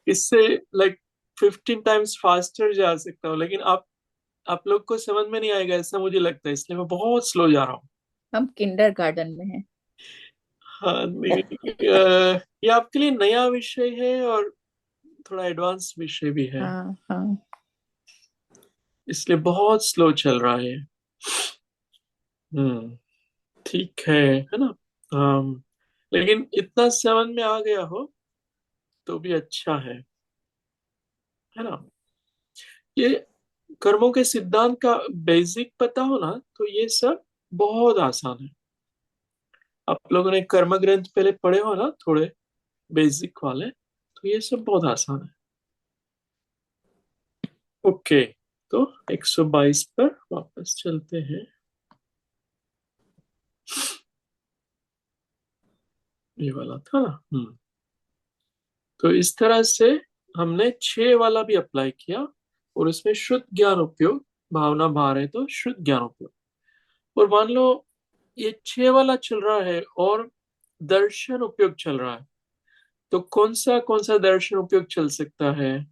इससे लाइक 15 टाइम्स फास्टर जा सकता हूँ, लेकिन आप लोग को समझ में नहीं आएगा ऐसा मुझे लगता है, इसलिए मैं बहुत स्लो जा रहा हूँ। हम किंडर गार्डन में हैं। हाँ ये आपके लिए नया विषय है और थोड़ा एडवांस विषय भी है, हाँ हाँ। इसलिए बहुत स्लो चल रहा है। हम्म, ठीक है ना? लेकिन इतना समझ में आ गया हो तो भी अच्छा है ना? ये कर्मों के सिद्धांत का बेसिक पता हो ना, तो ये सब बहुत आसान है। आप लोगों ने कर्म ग्रंथ पहले पढ़े हो ना, थोड़े बेसिक वाले, तो ये सब बहुत आसान है। ओके, तो 122 पर वापस चलते हैं। ये वाला था ना। तो इस तरह से हमने 6 वाला भी अप्लाई किया, और उसमें शुद्ध ज्ञान उपयोग, भावना भार है तो शुद्ध ज्ञान उपयोग। और मान लो ये 6 वाला चल रहा है और दर्शन उपयोग चल रहा है, तो कौन सा दर्शन उपयोग चल सकता है?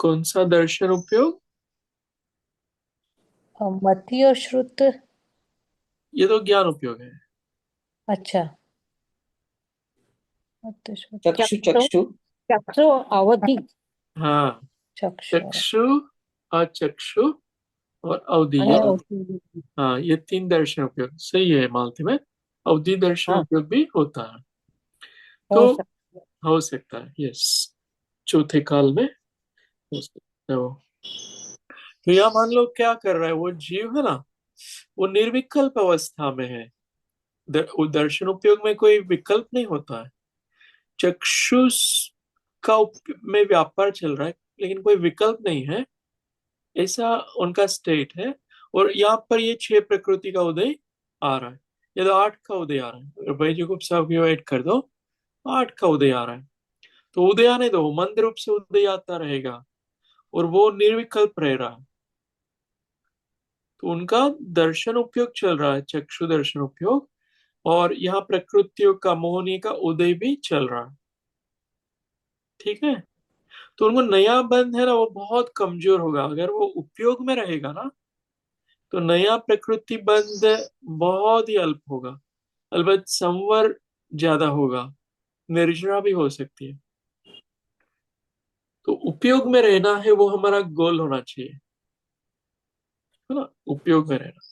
कौन सा दर्शन उपयोग? मति और श्रुत। ये तो ज्ञान उपयोग है। अच्छा, मति श्रुत। चक्षु चक्षु। चक्षु। चक्षु अवधि। हाँ, चक्षु और चक्षु, अचक्षु और अवधि, ये और हाँ, ये 3 दर्शन उपयोग सही है मालती में। अवधि दर्शन हाँ, उपयोग भी होता है, हो तो सकता है। हो सकता है, यस, चौथे काल में हो सकता है वो। तो यहाँ मान लो क्या कर रहा है वो जीव है ना, वो निर्विकल्प अवस्था में है। वो दर्शन उपयोग में कोई विकल्प नहीं होता है। चक्षुष में व्यापार चल रहा है, लेकिन कोई विकल्प नहीं है, ऐसा उनका स्टेट है। और यहाँ पर ये 6 प्रकृति का उदय आ रहा है, ये तो 8 का उदय आ रहा है। अगर भाई जी साहब ऐड कर दो, 8 का उदय आ रहा है। तो उदय आने दो, मंद रूप से उदय आता रहेगा, और वो निर्विकल्प रह रहा है। तो उनका दर्शन उपयोग चल रहा है, चक्षु दर्शन उपयोग, और यहाँ प्रकृतियों का, मोहनी का उदय भी चल रहा है। ठीक है, तो उनको नया बंध है ना, वो बहुत कमजोर होगा। अगर वो उपयोग में रहेगा ना, तो नया प्रकृति बंध बहुत ही अल्प होगा। अलबत् संवर ज्यादा होगा, निर्जरा भी हो सकती है। तो उपयोग में रहना है, वो हमारा गोल होना चाहिए, है ना, उपयोग में रहना।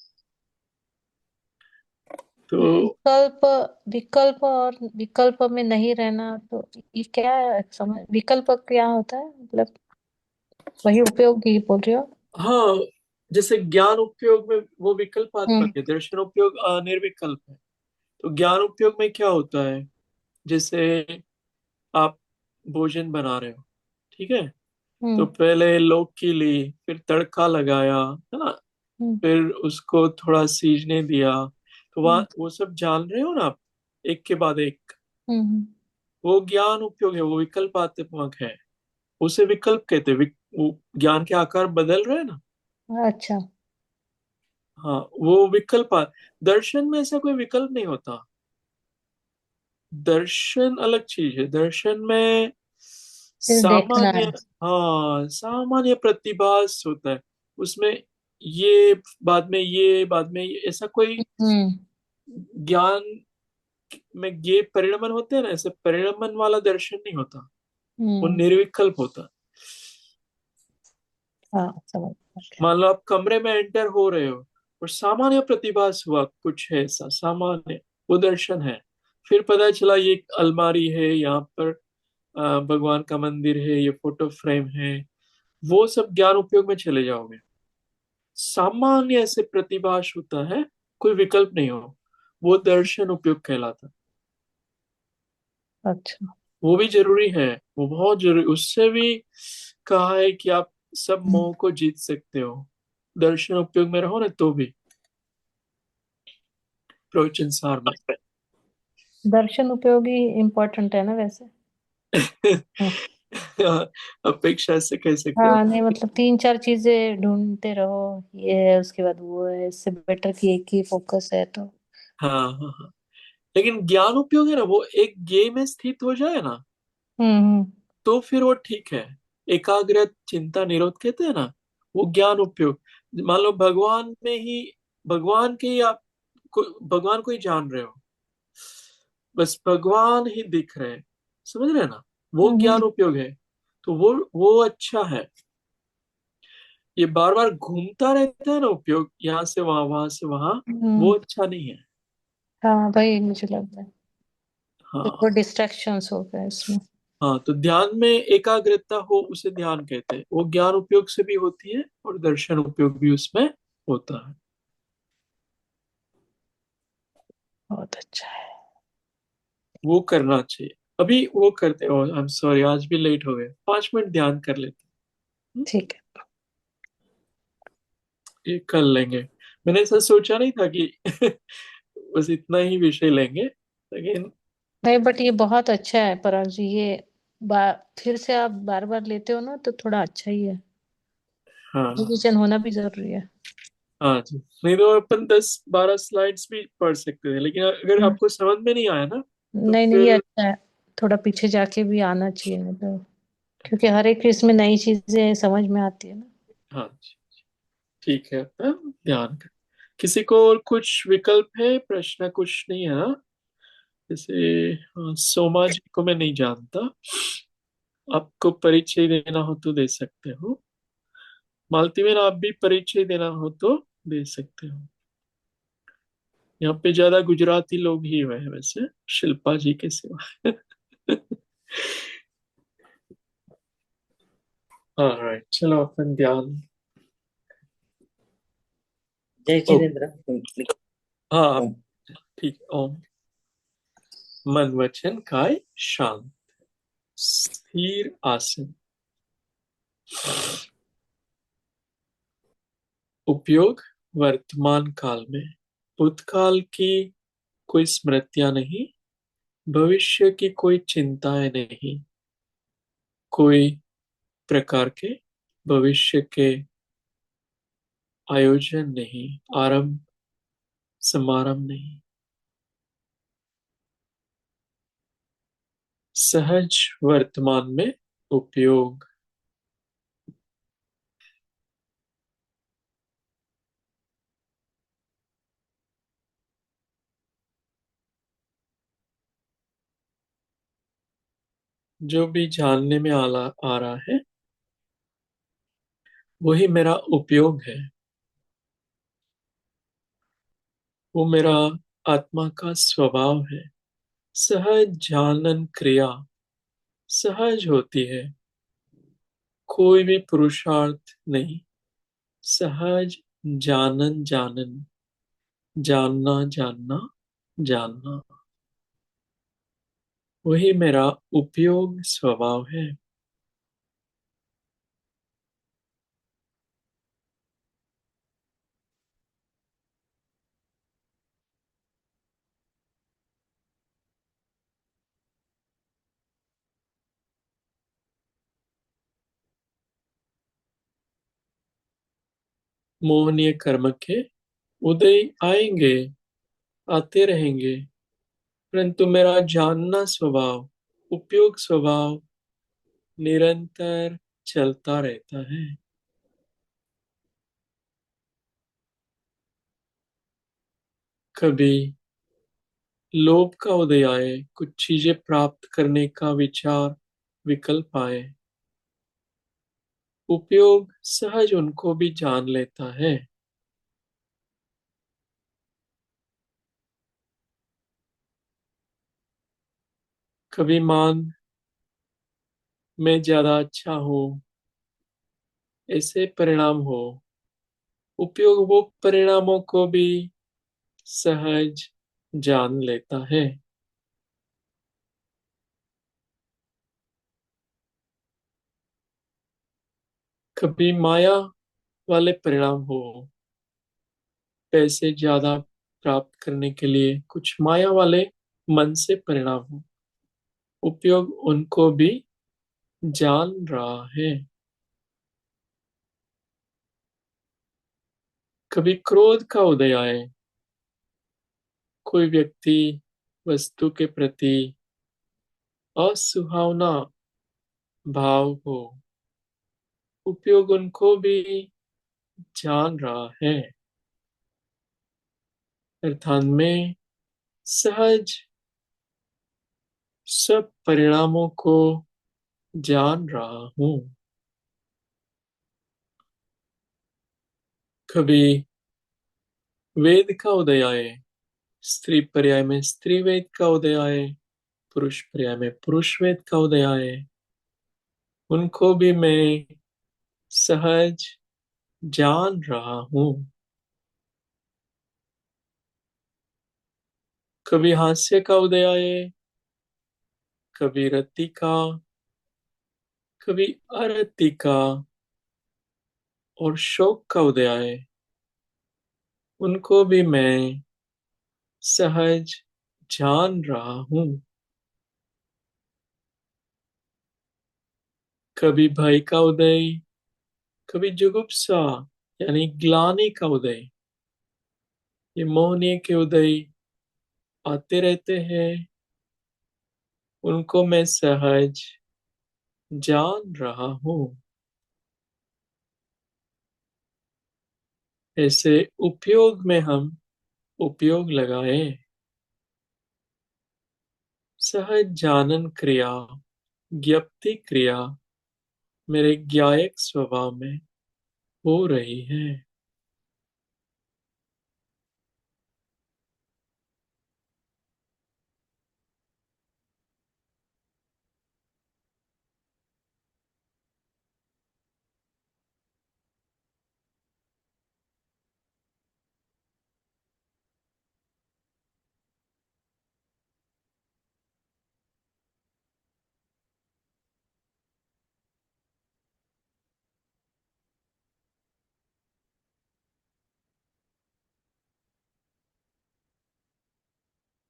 तो विकल्प। विकल्प और विकल्प में नहीं रहना, तो ये क्या है? समझ, विकल्प क्या होता है मतलब? वही उपयोग ही बोल रहे हो? हाँ, जैसे ज्ञान उपयोग में वो विकल्पात्मक हम्म। है, दर्शन उपयोग निर्विकल्प है। तो ज्ञान उपयोग में क्या होता है, जैसे आप भोजन बना रहे हो, ठीक है, तो हम्म। पहले लौकी ली, फिर तड़का लगाया, है ना, हम्म। फिर उसको थोड़ा सीजने दिया। तो वहाँ हम्म। वो सब जान रहे हो ना आप, एक के बाद एक। हम्म। वो ज्ञान उपयोग है, वो विकल्पात्मक है, उसे विकल्प कहते हैं। वो ज्ञान के आकार बदल रहे हैं ना। अच्छा। हाँ, वो विकल्प दर्शन में ऐसा कोई विकल्प नहीं होता। दर्शन अलग चीज है, दर्शन में फिर देखना सामान्य, है। हाँ, सामान्य प्रतिभास होता है उसमें। ये बाद में, ये बाद में, ऐसा कोई हम्म। ज्ञान में ये परिणमन होते हैं ना, ऐसे परिणमन वाला दर्शन नहीं होता, वो हम्म। निर्विकल्प होता है। हाँ, समझ गया। मान लो आप कमरे में एंटर हो रहे हो, और सामान्य प्रतिभास हुआ कुछ है ऐसा सामान्य, वो दर्शन है। फिर पता चला ये एक अलमारी है, यहाँ पर भगवान का मंदिर है, ये फोटो फ्रेम है, वो सब ज्ञान उपयोग में चले जाओगे। सामान्य ऐसे प्रतिभास होता है, कोई विकल्प नहीं हो, वो दर्शन उपयोग कहलाता। अच्छा। वो भी जरूरी है, वो बहुत जरूरी, उससे भी कहा है कि आप सब मोह को जीत सकते हो, दर्शन उपयोग में रहो ना तो भी, प्रवचन सार में। दर्शन उपयोगी इम्पोर्टेंट है ना वैसे। हम्म। अपेक्षा से कह सकते हो। हाँ नहीं, मतलब तीन चार चीजें ढूंढते रहो, ये है उसके बाद वो है, इससे बेटर कि एक ही फोकस है तो। हाँ हाँ हाँ। लेकिन ज्ञान उपयोग है ना, वो एक गेम में स्थित हो जाए ना हम्म। तो फिर वो ठीक है। एकाग्र चिंता निरोध कहते हैं ना, वो ज्ञान उपयोग। मान लो भगवान में ही, भगवान के ही आप भगवान को ही जान रहे हो, बस भगवान ही दिख रहे हैं, समझ रहे हैं ना, वो ज्ञान उपयोग है। तो वो अच्छा है। ये बार बार घूमता रहता है ना उपयोग, यहाँ से वहां वहां से वहां, वो हम्म। अच्छा नहीं है। हाँ भाई, मुझे लगता है हाँ देखो डिस्ट्रैक्शंस हो गए इसमें। हाँ। तो ध्यान में एकाग्रता हो उसे ध्यान कहते हैं, वो ज्ञान उपयोग से भी होती है और दर्शन उपयोग भी उसमें होता है। बहुत अच्छा है। वो करना चाहिए। अभी वो करते हो, आई एम सॉरी आज भी लेट हो गए, 5 मिनट ध्यान कर लेते हैं। ठीक है। ये कर लेंगे। मैंने ऐसा सोचा नहीं था कि बस इतना ही विषय लेंगे, लेकिन नहीं बट ये बहुत अच्छा है पराग जी, ये फिर से आप बार बार लेते हो ना तो थोड़ा अच्छा ही है। हाँ रिवीजन होना भी जरूरी है। हाँ जी। नहीं तो अपन 10-12 स्लाइड्स भी पढ़ सकते थे, लेकिन अगर हम्म। आपको समझ में नहीं आया ना तो नहीं नहीं, ये फिर। अच्छा है। थोड़ा पीछे जाके भी आना चाहिए मतलब, क्योंकि हर एक इसमें नई चीजें समझ में आती है ना। हाँ जी, ठीक है, अपन ध्यान कर। किसी को और कुछ विकल्प है, प्रश्न कुछ नहीं है ना? जैसे सोमा जी को मैं नहीं जानता, आपको परिचय देना हो तो दे सकते हो। मालती बहन आप भी परिचय देना हो तो दे सकते हो। यहाँ पे ज्यादा गुजराती लोग ही हुए हैं वैसे, शिल्पा जी के सिवा। ऑलराइट, चलो अपन ध्यान। जय ओ जिनेन्द्र। हाँ आप, ठीक, ओम। मन वचन काय शांत, स्थिर आसन। उपयोग वर्तमान काल में, भूतकाल की कोई स्मृतियां नहीं, भविष्य की कोई चिंताएं नहीं, कोई प्रकार के भविष्य के आयोजन नहीं, आरंभ समारंभ नहीं, सहज वर्तमान में उपयोग। जो भी जानने में आ रहा है वही मेरा उपयोग है, वो मेरा आत्मा का स्वभाव है। सहज जानन क्रिया सहज होती है, कोई भी पुरुषार्थ नहीं, सहज जानन जानन, जानना जानना जानना, वही मेरा उपयोग स्वभाव है। मोहनीय कर्म के उदय आएंगे, आते रहेंगे, परंतु मेरा जानना स्वभाव, उपयोग स्वभाव निरंतर चलता रहता है। कभी लोभ का उदय आए, कुछ चीजें प्राप्त करने का विचार विकल्प आए, उपयोग सहज उनको भी जान लेता है। कभी मान मैं ज्यादा अच्छा हूं, ऐसे परिणाम हो, उपयोग वो परिणामों को भी सहज जान लेता है। कभी माया वाले परिणाम हो, पैसे ज्यादा प्राप्त करने के लिए कुछ माया वाले मन से परिणाम हो, उपयोग उनको भी जान रहा है। कभी क्रोध का उदय आए, कोई व्यक्ति वस्तु के प्रति असुहावना भाव हो, उपयोग उनको भी जान रहा है। अर्थात में सहज सब परिणामों को जान रहा हूं। कभी वेद का उदय आए, स्त्री पर्याय में स्त्री वेद का उदय आए, पुरुष पर्याय में पुरुष वेद का उदय आए, उनको भी मैं सहज जान रहा हूं। कभी हास्य का उदय आए, कभी रति का, कभी अरति का और शोक का उदय आए, उनको भी मैं सहज जान रहा हूं। कभी भय का उदय, कभी जुगुप्सा यानी ग्लानि का उदय, ये मोहनीय के उदय आते रहते हैं, उनको मैं सहज जान रहा हूं। ऐसे उपयोग में हम उपयोग लगाए, सहज जानन क्रिया, ज्ञप्ति क्रिया मेरे ज्ञायक स्वभाव में हो रही है।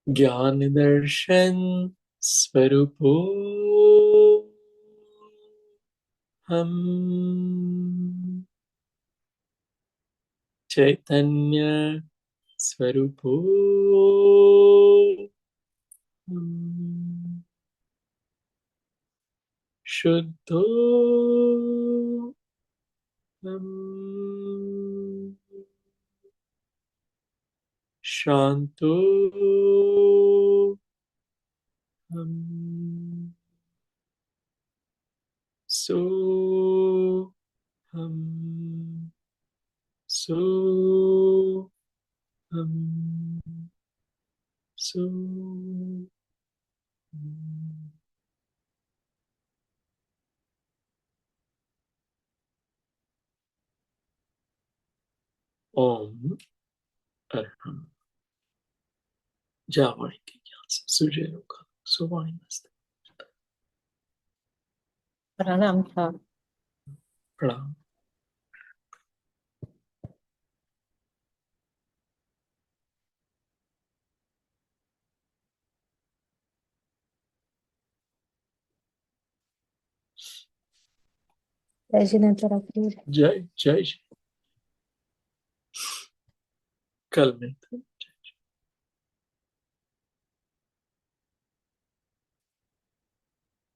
ज्ञान दर्शन स्वरूपो हम, चैतन्य स्वरूपो हम, शुद्धो हम, शांतो हम, सो हम, सो हम, सो हम। ओम अरहम। जावाणी के ज्ञान से सुजय का सुवाणी मस्त। प्रणाम था। प्रणाम। जय जिनेंद्र आपकी। जय जय। कल में